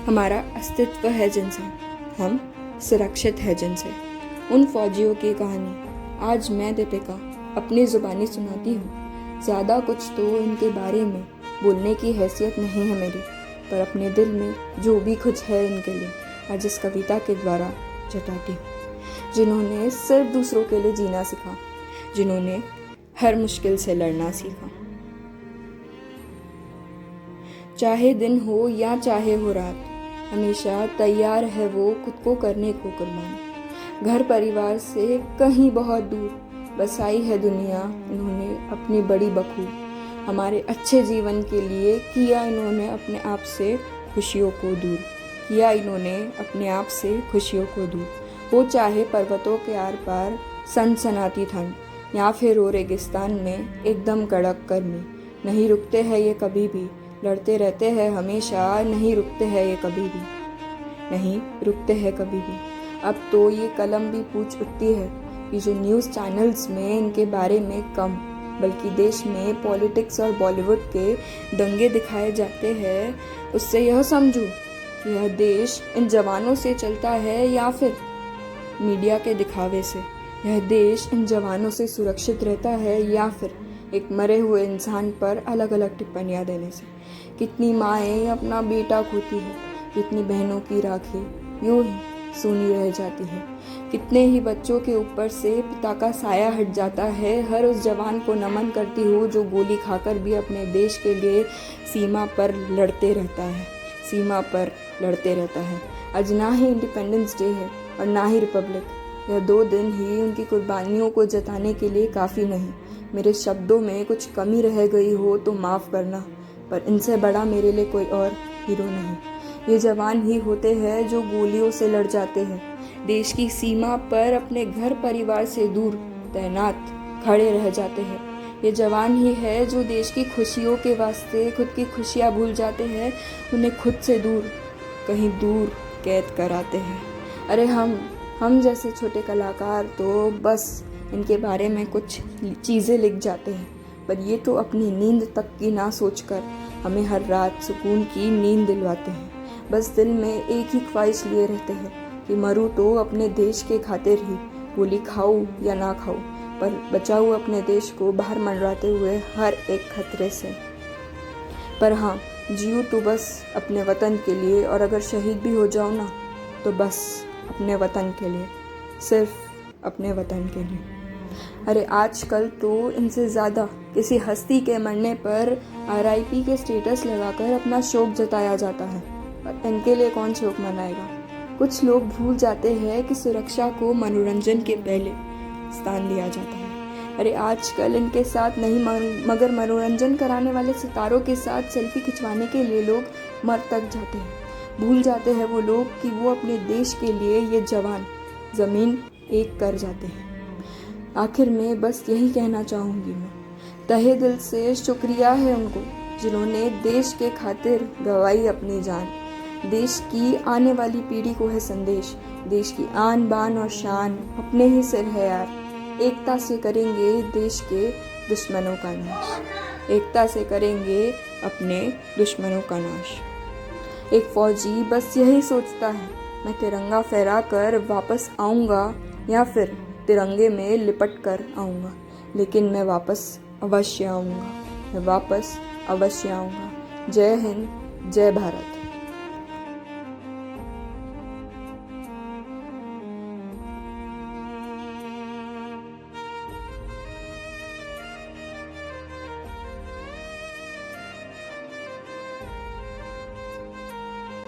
हमारा अस्तित्व है जिनसे, हम सुरक्षित है जिनसे। उन फौजियों की कहानी आज मैं दीपिका अपनी ज़ुबानी सुनाती हूँ। ज़्यादा कुछ तो इनके बारे में बोलने की हैसियत नहीं है मेरी, पर अपने दिल में जो भी कुछ है इनके लिए आज इस कविता के द्वारा जताती हूँ। जिन्होंने सिर्फ दूसरों के लिए जीना सीखा, जिन्होंने हर मुश्किल से लड़ना सीखा। चाहे दिन हो या चाहे हो रात, हमेशा तैयार है वो खुद को करने को कुर्बान। घर परिवार से कहीं बहुत दूर बसाई है दुनिया इन्होंने अपनी बड़ी बखूबी। हमारे अच्छे जीवन के लिए किया इन्होंने अपने आप से खुशियों को दूर, किया इन्होंने अपने आप से खुशियों को दूर। हो चाहे पर्वतों के आर पार सनसनाती ठंड, या फिर हो रेगिस्तान में एकदम कड़क गर्मी, नहीं रुकते हैं ये कभी भी, लड़ते रहते हैं हमेशा, नहीं रुकते हैं ये कभी भी, नहीं रुकते हैं कभी भी। अब तो ये कलम भी पूछ उठती है कि जो न्यूज़ चैनल्स में इनके बारे में कम बल्कि देश में पॉलिटिक्स और बॉलीवुड के दंगे दिखाए जाते हैं, उससे यह समझूं कि यह देश इन जवानों से चलता है या फिर मीडिया के दिखावे से। यह देश इन जवानों से सुरक्षित रहता है या फिर एक मरे हुए इंसान पर अलग अलग टिप्पणियां देने से। कितनी माएँ अपना बेटा खोती है, कितनी बहनों की राखी यूं ही सूनी रह जाती है, कितने ही बच्चों के ऊपर से पिता का साया हट जाता है। हर उस जवान को नमन करती हूँ जो गोली खाकर भी अपने देश के लिए सीमा पर लड़ते रहता है, सीमा पर लड़ते रहता है। आज ना ही इंडिपेंडेंस डे है और ना ही रिपब्लिक। यह 2 दिन ही उनकी कुर्बानियों को जताने के लिए काफ़ी नहीं। मेरे शब्दों में कुछ कमी रह गई हो तो माफ़ करना, पर इनसे बड़ा मेरे लिए कोई और हीरो नहीं। ये जवान ही होते हैं जो गोलियों से लड़ जाते हैं, देश की सीमा पर अपने घर परिवार से दूर तैनात खड़े रह जाते हैं। ये जवान ही है जो देश की खुशियों के वास्ते खुद की खुशियाँ भूल जाते हैं, उन्हें खुद से दूर कहीं दूर कैद कराते हैं। अरे हम जैसे छोटे कलाकार तो बस इनके बारे में कुछ चीज़ें लिख जाते हैं, पर ये तो अपनी नींद तक की ना सोचकर हमें हर रात सुकून की नींद दिलवाते हैं। बस दिल में एक ही ख्वाहिश लिए रहते हैं कि मरूं तो अपने देश के खातिर ही, गोली खाऊं या ना खाऊं, पर बचाऊं अपने देश को बाहर मंडराते हुए हर एक खतरे से। पर हाँ, जीऊँ तो बस अपने वतन के लिए, और अगर शहीद भी हो जाऊँ ना तो बस अपने वतन के लिए, सिर्फ अपने वतन के लिए। अरे आजकल तो इनसे ज़्यादा किसी हस्ती के मरने पर RIP के स्टेटस लगाकर अपना शोक जताया जाता है, पर इनके लिए कौन शोक मनाएगा। कुछ लोग भूल जाते हैं कि सुरक्षा को मनोरंजन के पहले स्थान दिया जाता है। अरे आजकल इनके साथ नहीं मगर मनोरंजन कराने वाले सितारों के साथ सेल्फी खिंचवाने के लिए लोग मर तक जाते हैं। भूल जाते हैं वो लोग कि वो अपने देश के लिए ये जवान ज़मीन एक कर जाते हैं। आखिर में बस यही कहना चाहूँगी मैं, तहे दिल से शुक्रिया है उनको जिन्होंने देश के खातिर गंवाई अपनी जान। देश की आने वाली पीढ़ी को है संदेश, देश की आन बान और शान अपने ही सिर है यार। एकता से करेंगे देश के दुश्मनों का नाश, एकता से करेंगे अपने दुश्मनों का नाश। एक फौजी बस यही सोचता है, मैं तिरंगा फहरा कर वापस आऊँगा या फिर तिरंगे में लिपट कर आऊँगा, लेकिन मैं वापस अवश्य आऊँगा, मैं वापस अवश्य आऊँगा। जय हिंद, जय भारत।